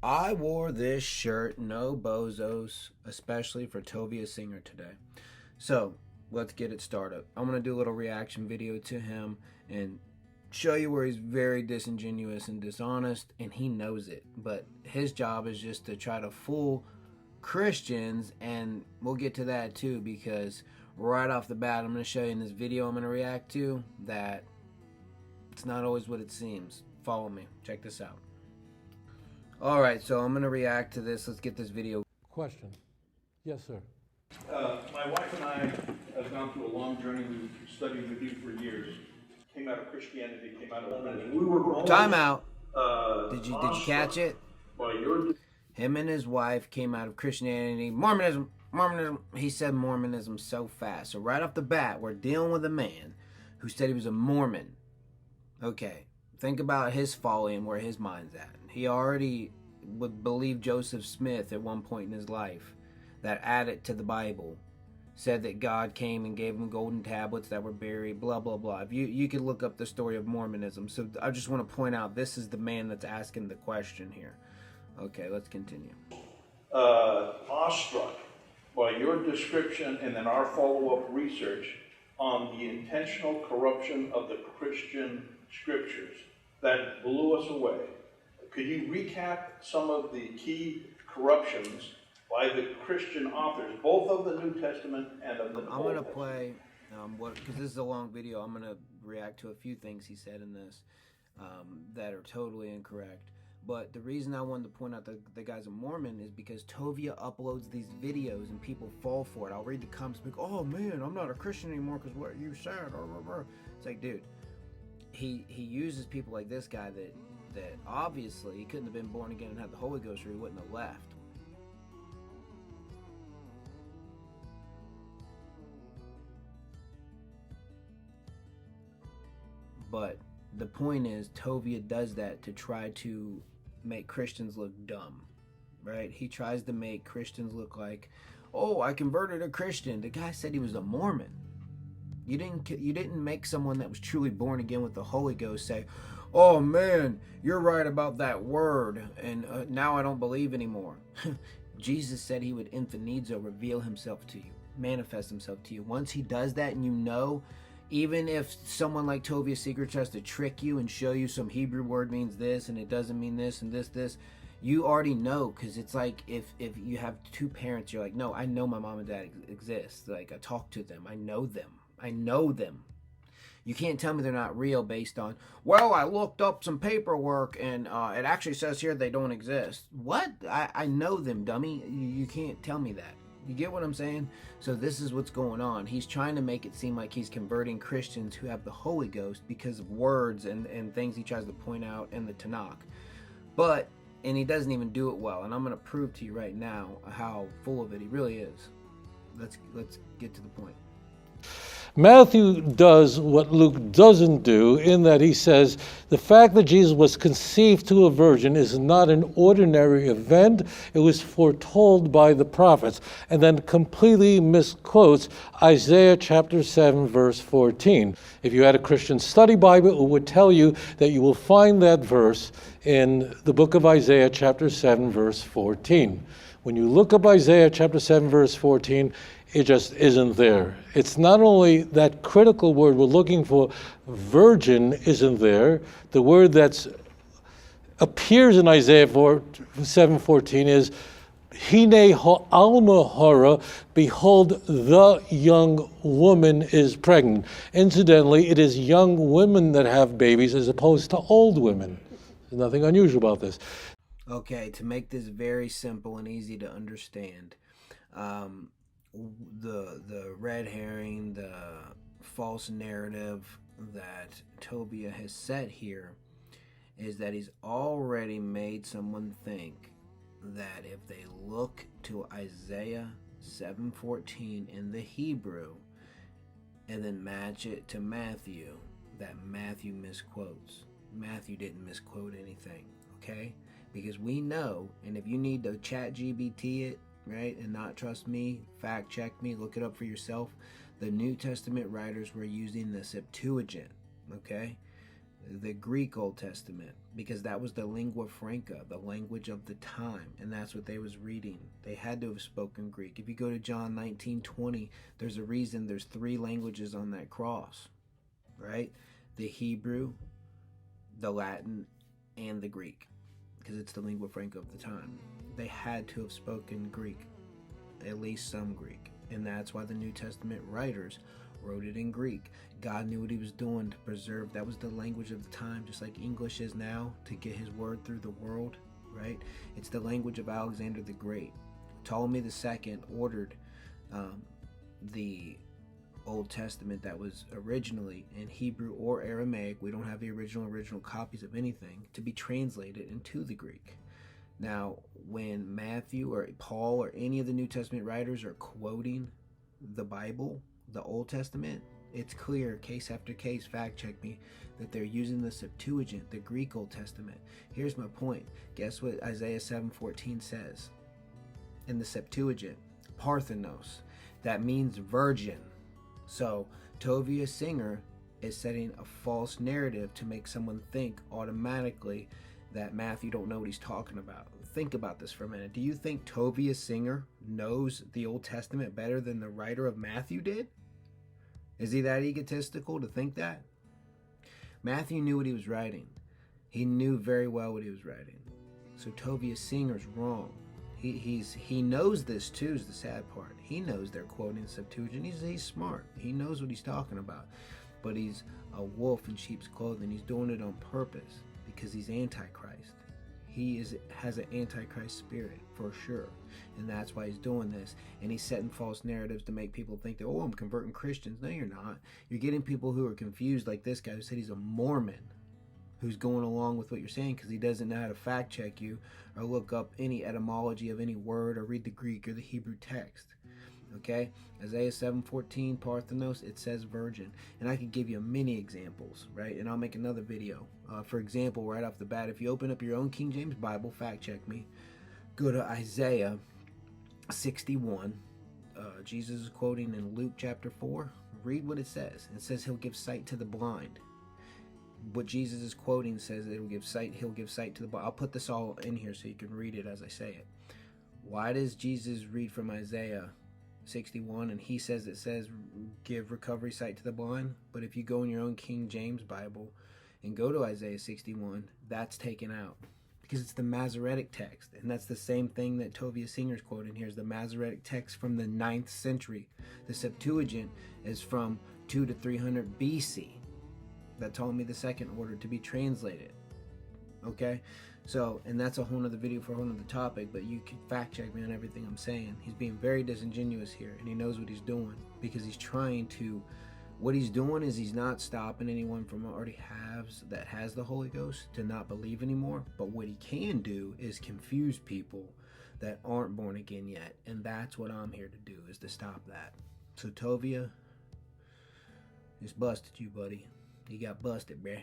I wore this shirt, no bozos, especially for Tovia Singer today. So let's get it started. I'm going to do a little reaction video to him and show you where he's very disingenuous and dishonest, and he knows it. But his job is just to try to fool Christians, and we'll get to that too, because right off the bat, I'm going to show you in this video I'm going to react to that it's not always what it seems. Follow me. Check this out. Alright, so I'm going to react to this. Let's get this video. Question. Yes, sir. My wife and I have gone through a long journey. We've studied with you for years. Came out of Christianity, came out of religion. We were Time out. Did you catch it? By your... Him and his wife came out of Christianity. Mormonism. He said Mormonism so fast. So right off the bat, we're dealing with a man who said he was a Mormon. Okay, think about his folly and where his mind's at. He already would believe Joseph Smith at one point in his life that added to the Bible. Said that God came and gave him golden tablets that were buried, blah, blah, blah. If you could look up the story of Mormonism. So I just want to point out, this is the man that's asking the question here. Okay, let's continue. Awestruck by your description and then our follow-up research on the intentional corruption of the Christian scriptures that blew us away. Could you recap some of the key corruptions by the Christian authors, both of the New Testament and of the Old Testament? I'm going to play, because this is a long video, I'm going to react to a few things he said in this that are totally incorrect. But the reason I wanted to point out that the guy's a Mormon is because Tovia uploads these videos and people fall for it. I'll read the comments like, oh man, I'm not a Christian anymore because what you said. It's like, dude, he uses people like this guy that obviously he couldn't have been born again and had the Holy Ghost, or he wouldn't have left. But the point is, Tovia does that to try to make Christians look dumb, right? He tries to make Christians look like, oh, I converted a Christian. The guy said he was a Mormon. You didn't make someone that was truly born again with the Holy Ghost say, oh man, you're right about that word, and now I don't believe anymore. Jesus said he would infinizo reveal himself to you, manifest himself to you. Once he does that, and you know, even if someone like Tonia Singer tries to trick you and show you some Hebrew word means this and it doesn't mean this and this, you already know, because it's like if you have two parents, you're like, no, I know my mom and dad exist. Like, I talk to them. I know them. You can't tell me they're not real based on, well, I looked up some paperwork and it actually says here they don't exist. What? I know them, dummy. You can't tell me that. You get what I'm saying? So this is what's going on. He's trying to make it seem like he's converting Christians who have the Holy Ghost because of words and things he tries to point out in the Tanakh. And he doesn't even do it well. And I'm going to prove to you right now how full of it he really is. Let's get to the point. Matthew does what Luke doesn't do, in that he says the fact that Jesus was conceived to a virgin is not an ordinary event. It was foretold by the prophets, and then completely misquotes Isaiah chapter 7, verse 14. If you had a Christian study Bible, it would tell you that you will find that verse in the book of Isaiah chapter 7, verse 14. When you look up Isaiah chapter 7, verse 14, it just isn't there. It's not only that critical word we're looking for, virgin, isn't there. The word that appears in Isaiah 7:14 is Hine ha'alma hara, behold, the young woman is pregnant. Incidentally, it is young women that have babies as opposed to old women. There's nothing unusual about this. Okay, to make this very simple and easy to understand, the red herring, the false narrative that Tovia has set here is that he's already made someone think that if they look to Isaiah 7:14 in the Hebrew and then match it to Matthew, that Matthew misquotes. Matthew didn't misquote anything, okay? Because we know, and if you need to chat GBT it, right, and not trust me, fact check me, look it up for yourself, the New Testament writers were using the Septuagint, okay? the Greek Old Testament, because that was the lingua franca, the language of the time, and that's what they was reading. They had to have spoken Greek. If you go to John 19:20, there's a reason there's 3 languages on that cross, right? The Hebrew, the Latin, and the Greek, because it's the lingua franca of the time. They had to have spoken Greek, at least some Greek, and that's why the New Testament writers wrote it in Greek. God knew what he was doing to preserve. That was the language of the time, just like English is now, to get his word through the world, right? It's the language of Alexander the Great. Ptolemy II ordered the Old Testament that was originally in Hebrew or Aramaic, we don't have the original copies of anything, to be translated into the Greek. Now, when Matthew or Paul or any of the New Testament writers are quoting the Bible, the Old Testament, it's clear, case after case, fact check me, that they're using the Septuagint, the Greek Old Testament. Here's my point. Guess what Isaiah 7:14 says? In the Septuagint, Parthenos, that means virgin. So Tovia Singer is setting a false narrative to make someone think automatically that Matthew don't know what he's talking about. Think about this for a minute. Do you think Tovia Singer knows the Old Testament better than the writer of Matthew did? Is he that egotistical to think that? Matthew knew what he was writing. He knew very well what he was writing. So Tovia Singer's wrong. He knows this too, is the sad part. He knows they're quoting Septuagint. He's smart. He knows what he's talking about. But he's a wolf in sheep's clothing. He's doing it on purpose because he's Antichrist. He has an Antichrist spirit for sure, and that's why he's doing this. And he's setting false narratives to make people think that, oh, I'm converting Christians. No, you're not. You're getting people who are confused, like this guy who said he's a Mormon, who's going along with what you're saying because he doesn't know how to fact check you or look up any etymology of any word or read the Greek or the Hebrew text. Okay, Isaiah 7:14, Parthenos, it says virgin, and I could give you many examples, right? And I'll make another video. For example, right off the bat, if you open up your own King James Bible, fact check me, go to Isaiah 61. Jesus is quoting in Luke chapter 4. Read what it says. It says he'll give sight to the blind. What Jesus is quoting says that he'll give sight to the blind. I'll put this all in here so you can read it as I say it. Why does Jesus read from Isaiah 61 and he says it says give recovery sight to the blind? But if you go in your own King James Bible and go to Isaiah 61, that's taken out because it's the Masoretic text, and that's the same thing that Tovia Singer's quoting here is the Masoretic text from the 9th century. The Septuagint is from 200 to 300 BC that Ptolemy II ordered to be translated. Okay, so, and that's a whole nother video for a whole nother topic, but you can fact check me on everything I'm saying. He's being very disingenuous here, and he knows what he's doing because he's trying to, what he's doing is he's not stopping anyone from already has the Holy Ghost to not believe anymore, but what he can do is confuse people that aren't born again yet, and that's what I'm here to do, is to stop that. So Tovia, just busted you, buddy. You got busted, bruh.